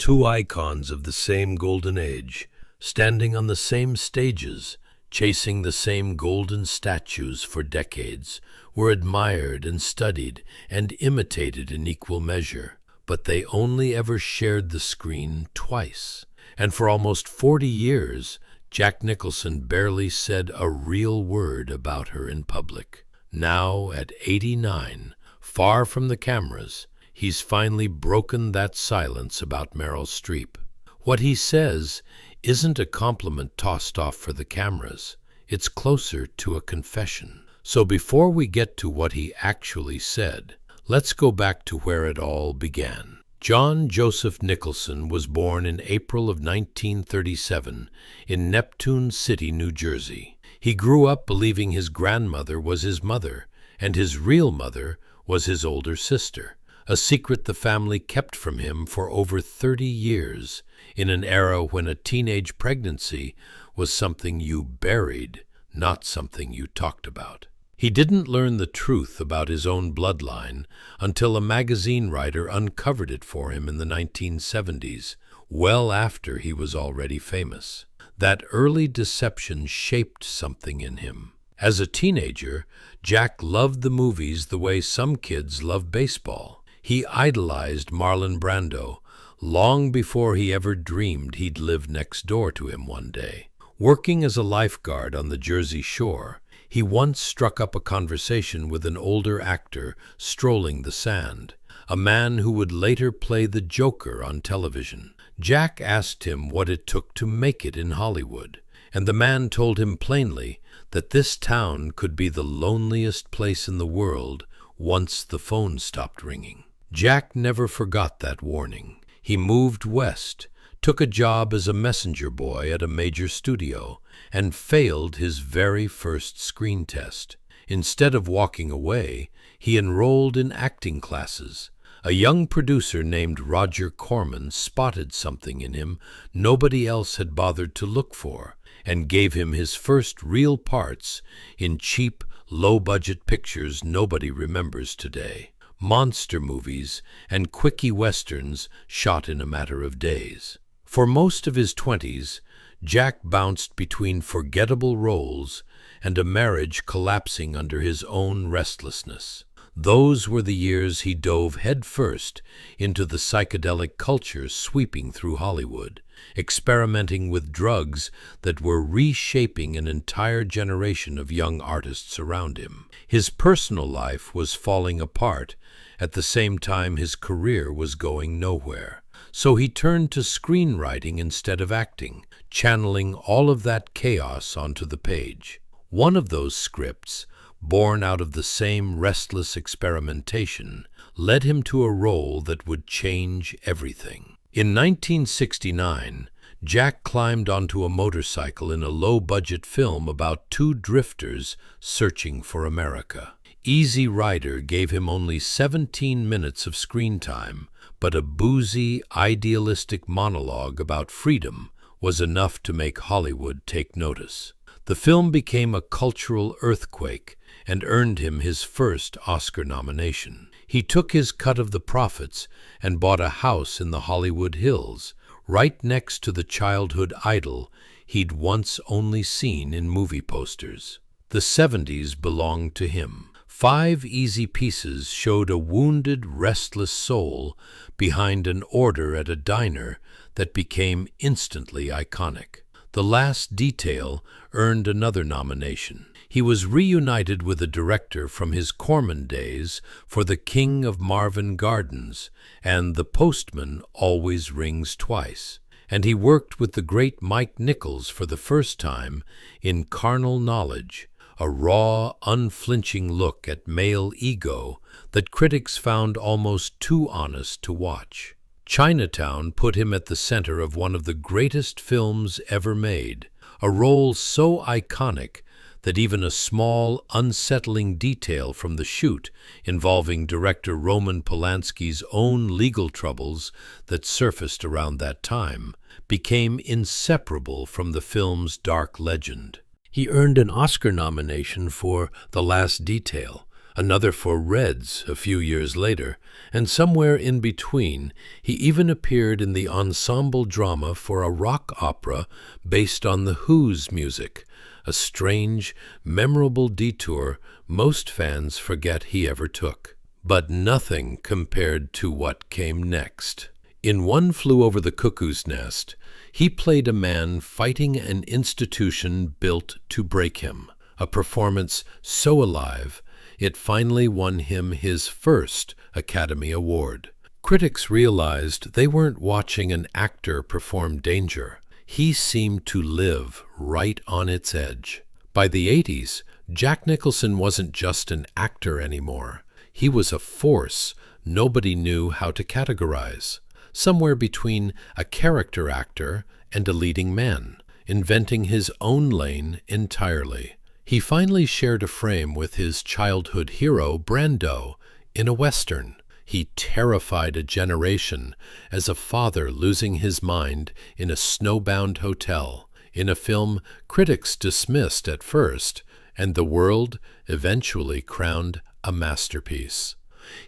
Two icons of the same golden age, standing on the same stages, chasing the same golden statues for decades, were admired and studied and imitated in equal measure. But they only ever shared the screen twice. And for almost 40 years, Jack Nicholson barely said a real word about her in public. Now, at 89, far from the cameras, he's finally broken that silence about Meryl Streep. What he says isn't a compliment tossed off for the cameras. It's closer to a confession. So before we get to what he actually said, let's go back to where it all began. John Joseph Nicholson was born in April of 1937 in Neptune City, New Jersey. He grew up believing his grandmother was his mother, and his real mother was his older sister, a secret the family kept from him for over 30 years, in an era when a teenage pregnancy was something you buried, not something you talked about. He didn't learn the truth about his own bloodline until a magazine writer uncovered it for him in the 1970s, well after he was already famous. That early deception shaped something in him. As a teenager, Jack loved the movies the way some kids love baseball. He idolized Marlon Brando long before he ever dreamed he'd live next door to him one day. Working as a lifeguard on the Jersey Shore, he once struck up a conversation with an older actor strolling the sand, a man who would later play the Joker on television. Jack asked him what it took to make it in Hollywood, and the man told him plainly that this town could be the loneliest place in the world once the phone stopped ringing. Jack never forgot that warning. He moved west, took a job as a messenger boy at a major studio, and failed his very first screen test. Instead of walking away, he enrolled in acting classes. A young producer named Roger Corman spotted something in him nobody else had bothered to look for, and gave him his first real parts in cheap, low-budget pictures nobody remembers today. Monster movies and quickie westerns shot in a matter of days. For most of his 20s, Jack bounced between forgettable roles and a marriage collapsing under his own restlessness. Those were the years he dove headfirst into the psychedelic culture sweeping through Hollywood, experimenting with drugs that were reshaping an entire generation of young artists around him. His personal life was falling apart at the same time his career was going nowhere. So he turned to screenwriting instead of acting, channeling all of that chaos onto the page. One of those scripts, born out of the same restless experimentation, led him to a role that would change everything. In 1969, Jack climbed onto a motorcycle in a low-budget film about two drifters searching for America. Easy Rider gave him only 17 minutes of screen time, but a boozy, idealistic monologue about freedom was enough to make Hollywood take notice. The film became a cultural earthquake and earned him his first Oscar nomination. He took his cut of the profits and bought a house in the Hollywood Hills, right next to the childhood idol he'd once only seen in movie posters. The 70s belonged to him. 5 easy pieces showed a wounded, restless soul behind an order at a diner that became instantly iconic. The Last Detail earned another nomination. He was reunited with a director from his Corman days for The King of Marvin Gardens and The Postman Always Rings Twice. And he worked with the great Mike Nichols for the first time in Carnal Knowledge, a raw, unflinching look at male ego that critics found almost too honest to watch. Chinatown put him at the center of one of the greatest films ever made, a role so iconic that even a small, unsettling detail from the shoot involving director Roman Polanski's own legal troubles that surfaced around that time became inseparable from the film's dark legend. He earned an Oscar nomination for The Last Detail, another for Reds a few years later, and somewhere in between, he even appeared in the ensemble drama for a rock opera based on The Who's music, a strange, memorable detour most fans forget he ever took. But nothing compared to what came next. In One Flew Over the Cuckoo's Nest, he played a man fighting an institution built to break him, a performance so alive it finally won him his first Academy Award. Critics realized they weren't watching an actor perform danger. He seemed to live right on its edge. By the 80s, Jack Nicholson wasn't just an actor anymore. He was a force nobody knew how to categorize, somewhere between a character actor and a leading man, inventing his own lane entirely. He finally shared a frame with his childhood hero, Brando, in a Western. He terrified a generation as a father losing his mind in a snowbound hotel, in a film critics dismissed at first, and the world eventually crowned a masterpiece.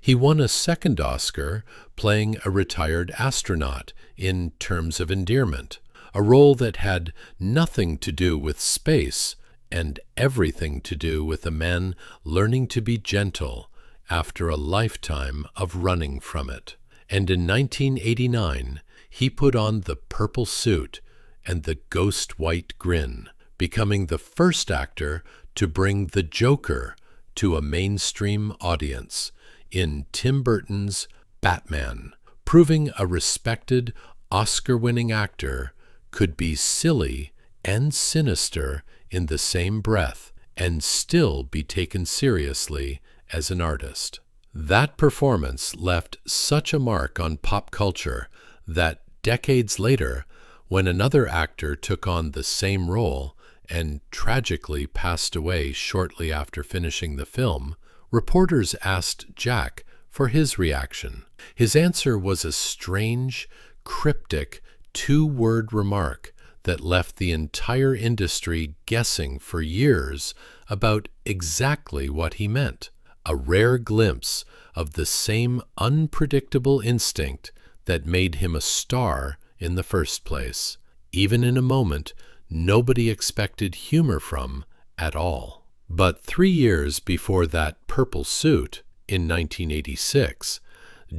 He won a second Oscar playing a retired astronaut in Terms of Endearment, a role that had nothing to do with space and everything to do with a man learning to be gentle after a lifetime of running from it. And in 1989, he put on the purple suit and the ghost white grin, becoming the first actor to bring the Joker to a mainstream audience in Tim Burton's Batman, proving a respected Oscar-winning actor could be silly and sinister in the same breath and still be taken seriously as an artist. That performance left such a mark on pop culture that decades later, when another actor took on the same role and tragically passed away shortly after finishing the film, reporters asked Jack for his reaction. His answer was a strange, cryptic, two-word remark that left the entire industry guessing for years about exactly what he meant. A rare glimpse of the same unpredictable instinct that made him a star in the first place, even in a moment nobody expected humor from at all. But 3 years before that purple suit, in 1986,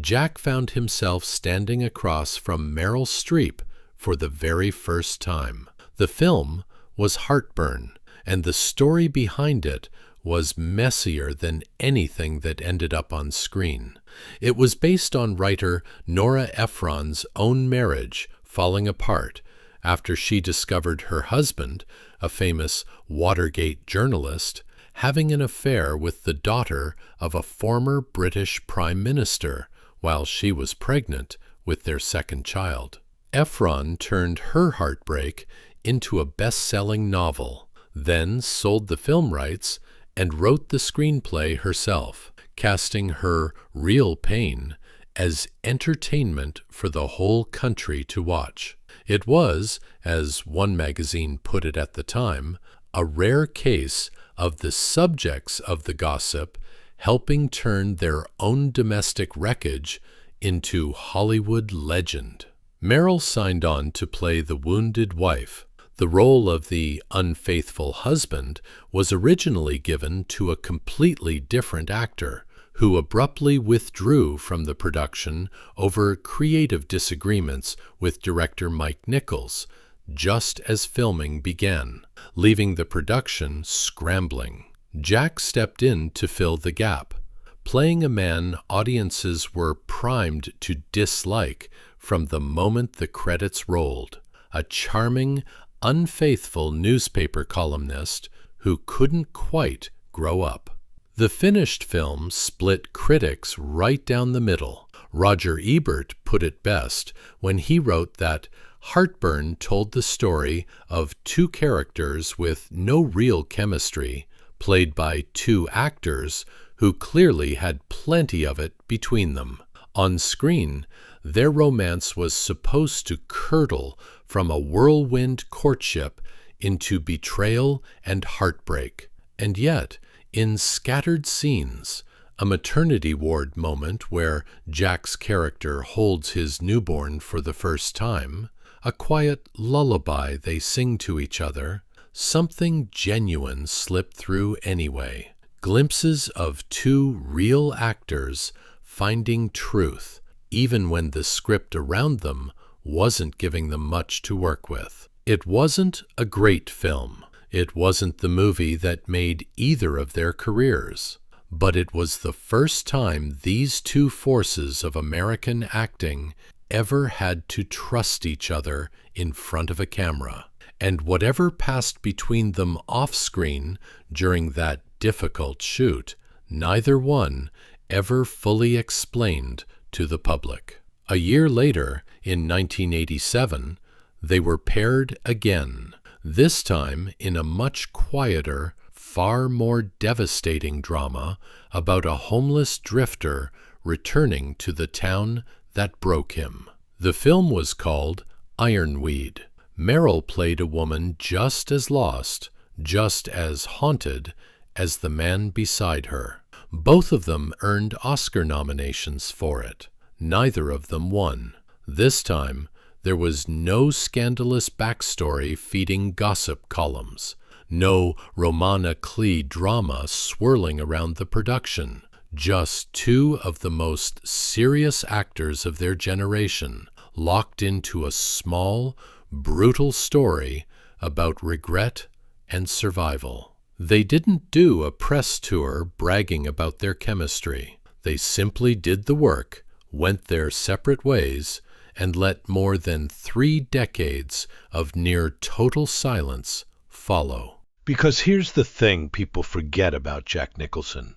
Jack found himself standing across from Meryl Streep for the very first time. The film was Heartburn, and the story behind it was messier than anything that ended up on screen. It was based on writer Nora Ephron's own marriage falling apart after she discovered her husband, a famous Watergate journalist, having an affair with the daughter of a former British Prime Minister while she was pregnant with their second child. Ephron turned her heartbreak into a best-selling novel, then sold the film rights and wrote the screenplay herself, casting her real pain as entertainment for the whole country to watch. It was, as one magazine put it at the time, a rare case of the subjects of the gossip helping turn their own domestic wreckage into Hollywood legend. Meryl signed on to play the wounded wife. The role of the unfaithful husband was originally given to a completely different actor, who abruptly withdrew from the production over creative disagreements with director Mike Nichols, just as filming began, leaving the production scrambling. Jack stepped in to fill the gap, playing a man audiences were primed to dislike from the moment the credits rolled, a charming, unfaithful newspaper columnist who couldn't quite grow up. The finished film split critics right down the middle. Roger Ebert put it best when he wrote that Heartburn told the story of two characters with no real chemistry, played by two actors who clearly had plenty of it between them. On screen, their romance was supposed to curdle from a whirlwind courtship into betrayal and heartbreak. And yet, In scattered scenes, a maternity ward moment where Jack's character holds his newborn for the first time, a quiet lullaby they sing to each other, something genuine slipped through anyway. Glimpses of two real actors finding truth, even when the script around them wasn't giving them much to work with. It wasn't a great film. It wasn't the movie that made either of their careers. But it was the first time these two forces of American acting ever had to trust each other in front of a camera. And whatever passed between them off-screen during that difficult shoot, neither one ever fully explained to the public. A year later, in 1987, they were paired again, this time in a much quieter, far more devastating drama about a homeless drifter returning to the town that broke him. The film was called Ironweed. Meryl played a woman just as lost, just as haunted as the man beside her. Both of them earned Oscar nominations for it. Neither of them won. This time, there was no scandalous backstory feeding gossip columns, no Romana Clee drama swirling around the production, just two of the most serious actors of their generation, locked into a small, brutal story about regret and survival. They didn't do a press tour bragging about their chemistry. They simply did the work, went their separate ways, and let more than 3 decades of near total silence follow. Because here's the thing people forget about Jack Nicholson.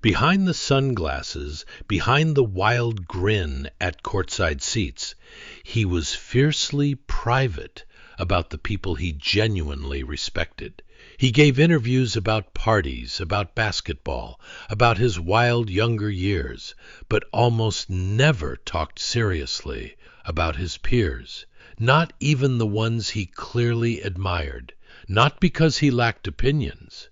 Behind the sunglasses, behind the wild grin at courtside seats, he was fiercely private about the people he genuinely respected. He gave interviews about parties, about basketball, about his wild younger years, but almost never talked seriously about his peers, not even the ones he clearly admired, not because he lacked opinions,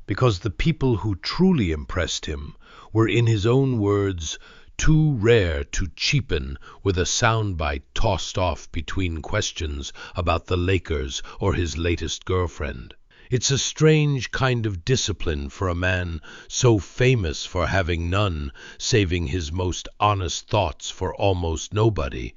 because the people who truly impressed him were, in his own words, too rare to cheapen with a soundbite tossed off between questions about the Lakers or his latest girlfriend. It's a strange kind of discipline for a man so famous for having none, saving his most honest thoughts for almost nobody,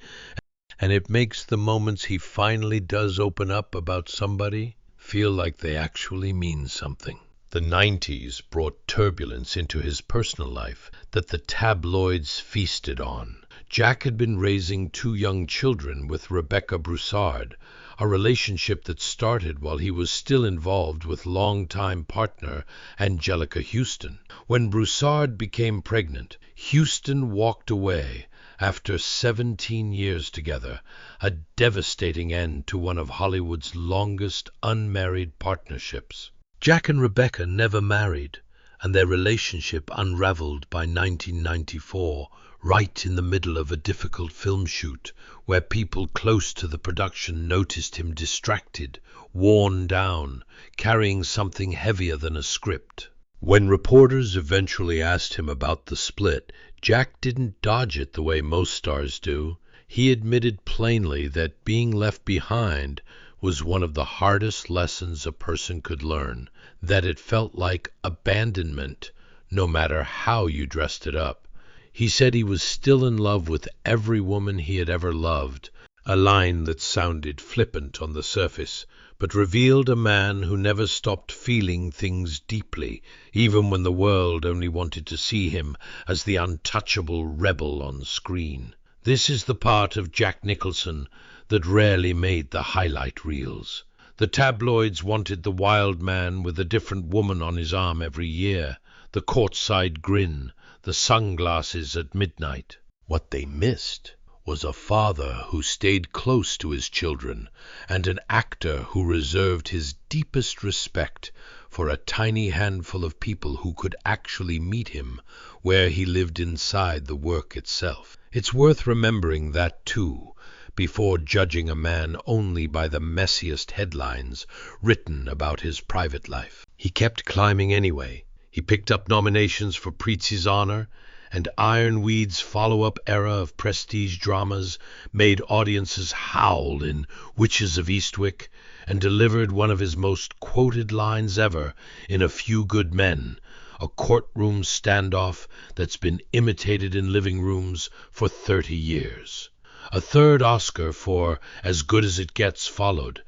and it makes the moments he finally does open up about somebody feel like they actually mean something. The 90s brought turbulence into his personal life that the tabloids feasted on. Jack had been raising 2 young children with Rebecca Broussard, a relationship that started while he was still involved with longtime partner Angelica Houston. When Broussard became pregnant, Houston walked away after 17 years together, a devastating end to one of Hollywood's longest unmarried partnerships. Jack and Rebecca never married, and their relationship unraveled by 1994, right in the middle of a difficult film shoot, where people close to the production noticed him distracted, worn down, carrying something heavier than a script. When reporters eventually asked him about the split, Jack didn't dodge it the way most stars do. He admitted plainly that being left behind was one of the hardest lessons a person could learn, that it felt like abandonment, no matter how you dressed it up. He said he was still in love with every woman he had ever loved, a line that sounded flippant on the surface, but revealed a man who never stopped feeling things deeply, even when the world only wanted to see him as the untouchable rebel on screen. This is the part of Jack Nicholson that rarely made the highlight reels. The tabloids wanted the wild man with a different woman on his arm every year, the courtside grin, the sunglasses at midnight. What they missed was a father who stayed close to his children, and an actor who reserved his deepest respect for a tiny handful of people who could actually meet him where he lived inside the work itself. It's worth remembering that too, before judging a man only by the messiest headlines written about his private life. He kept climbing anyway, He picked up nominations for Prizzi's Honor, and Ironweed's follow-up era of prestige dramas made audiences howl in Witches of Eastwick, and delivered one of his most quoted lines ever in A Few Good Men, a courtroom standoff that's been imitated in living rooms for 30 years. A third Oscar for As Good as It Gets followed,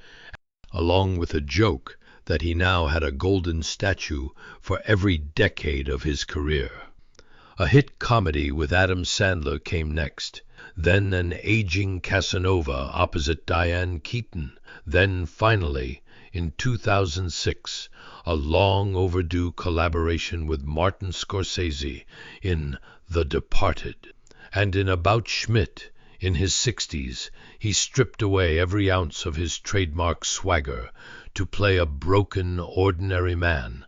along with a joke that he now had a golden statue for every decade of his career. A hit comedy with Adam Sandler came next, then an aging Casanova opposite Diane Keaton, then finally, in 2006, a long overdue collaboration with Martin Scorsese in The Departed. And in About Schmidt, in his 60s, he stripped away every ounce of his trademark swagger to play a broken, ordinary man,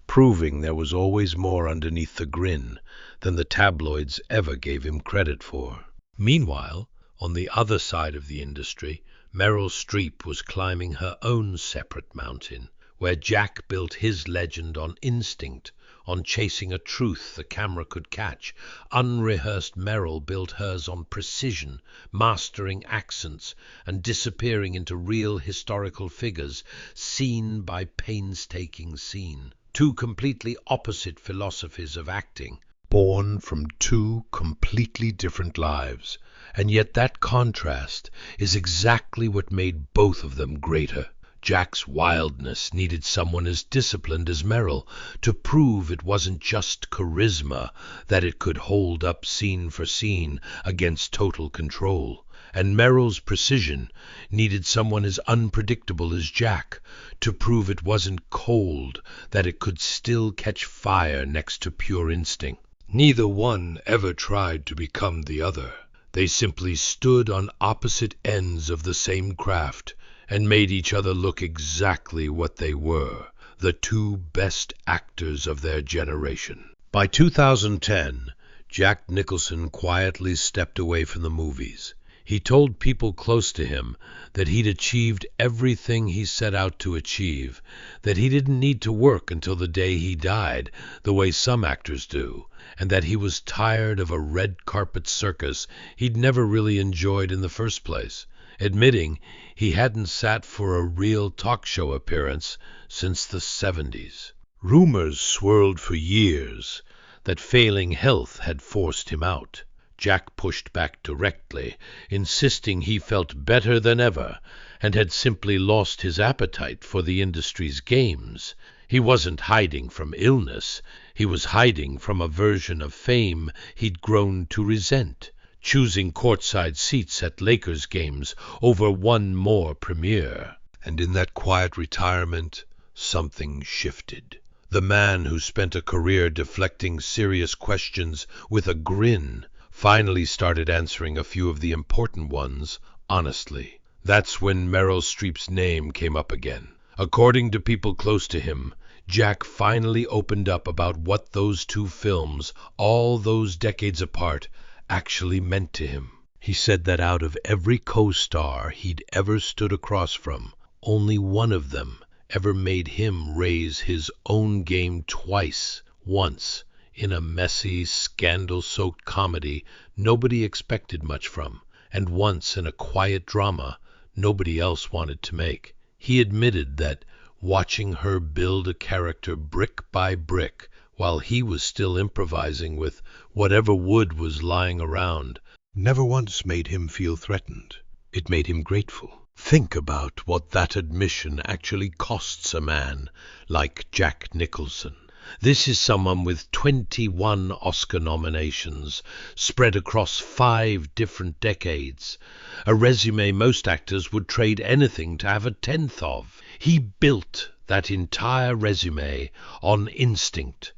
proving there was always more underneath the grin than the tabloids ever gave him credit for. Meanwhile, on the other side of the industry, Meryl Streep was climbing her own separate mountain, where Jack built his legend on instinct, on chasing a truth the camera could catch. Unrehearsed Meryl built hers on precision, mastering accents and disappearing into real historical figures, scene by painstaking scene. Two completely opposite philosophies of acting, born from two completely different lives, and yet that contrast is exactly what made both of them greater. Jack's wildness needed someone as disciplined as Meryl to prove it wasn't just charisma, that it could hold up scene for scene against total control. And Meryl's precision needed someone as unpredictable as Jack to prove it wasn't cold, that it could still catch fire next to pure instinct. Neither one ever tried to become the other. They simply stood on opposite ends of the same craft and made each other look exactly what they were, the two best actors of their generation. By 2010, Jack Nicholson quietly stepped away from the movies. He told people close to him that he'd achieved everything he set out to achieve, that he didn't need to work until the day he died, the way some actors do, and that he was tired of a red carpet circus he'd never really enjoyed in the first place, admitting he hadn't sat for a real talk show appearance since the 70s. Rumors swirled for years that failing health had forced him out. Jack pushed back directly, insisting he felt better than ever and had simply lost his appetite for the industry's games. He wasn't hiding from illness, he was hiding from a version of fame he'd grown to resent, choosing courtside seats at Lakers games over one more premiere. And in that quiet retirement, something shifted. The man who spent a career deflecting serious questions with a grin finally started answering a few of the important ones honestly. That's when Meryl Streep's name came up again. According to people close to him, Jack finally opened up about what those two films, all those decades apart, actually meant to him. He said that out of every co-star he'd ever stood across from, only one of them ever made him raise his own game twice. Once in a messy, scandal-soaked comedy nobody expected much from, and once in a quiet drama nobody else wanted to make. He admitted that watching her build a character brick by brick while he was still improvising with whatever wood was lying around never once made him feel threatened. It made him grateful. Think about what that admission actually costs a man like Jack Nicholson. This is someone with 21 Oscar nominations spread across 5 different decades, a resume most actors would trade anything to have a tenth of. He built that entire resume on instinct,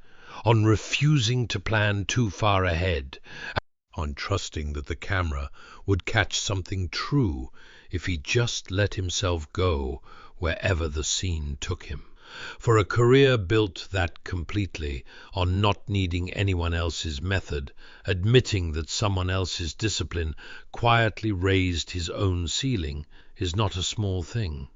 on refusing to plan too far ahead, on trusting that the camera would catch something true if he just let himself go wherever the scene took him. For a career built that completely on not needing anyone else's method, admitting that someone else's discipline quietly raised his own ceiling, is not a small thing.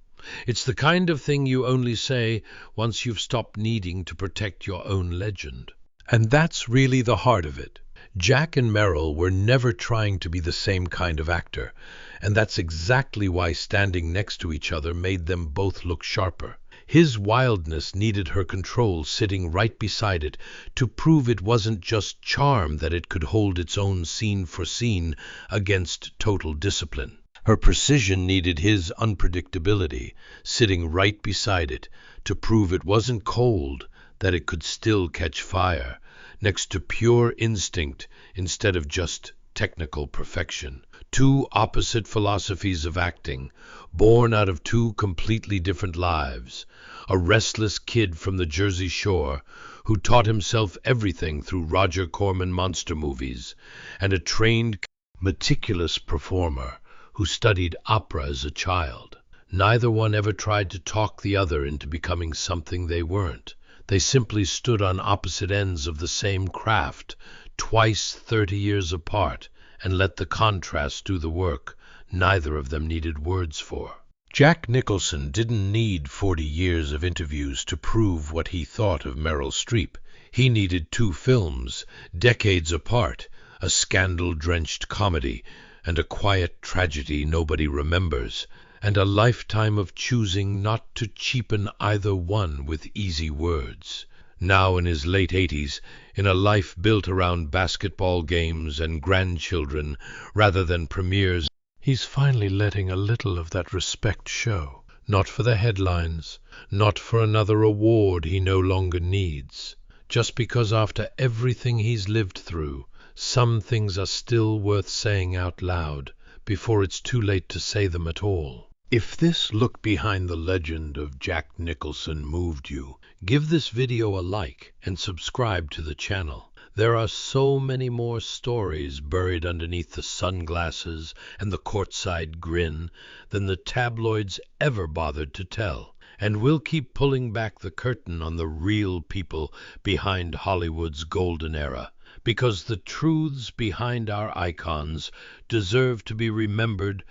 It's the kind of thing you only say once you've stopped needing to protect your own legend. And that's really the heart of it. Jack and Meryl were never trying to be the same kind of actor, and that's exactly why standing next to each other made them both look sharper. His wildness needed her control sitting right beside it to prove it wasn't just charm, that it could hold its own scene for scene against total discipline. Her precision needed his unpredictability sitting right beside it to prove it wasn't cold, that it could still catch fire, next to pure instinct instead of just technical perfection. Two opposite philosophies of acting, born out of two completely different lives. A restless kid from the Jersey Shore who taught himself everything through Roger Corman monster movies, and a trained, meticulous performer who studied opera as a child. Neither one ever tried to talk the other into becoming something they weren't. They simply stood on opposite ends of the same craft, twice 30 years apart, and let the contrast do the work neither of them needed words for. Jack Nicholson didn't need 40 years of interviews to prove what he thought of Meryl Streep. He needed 2 films, decades apart, a scandal-drenched comedy and a quiet tragedy nobody remembers, and a lifetime of choosing not to cheapen either one with easy words. Now in his late 80s, in a life built around basketball games and grandchildren rather than premieres, he's finally letting a little of that respect show. Not for the headlines, not for another award he no longer needs. Just because after everything he's lived through, some things are still worth saying out loud before it's too late to say them at all. If this look behind the legend of Jack Nicholson moved you, give this video a like and subscribe to the channel. There are so many more stories buried underneath the sunglasses and the courtside grin than the tabloids ever bothered to tell. And we'll keep pulling back the curtain on the real people behind Hollywood's golden era, because the truths behind our icons deserve to be remembered,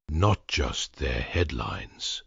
not just their headlines.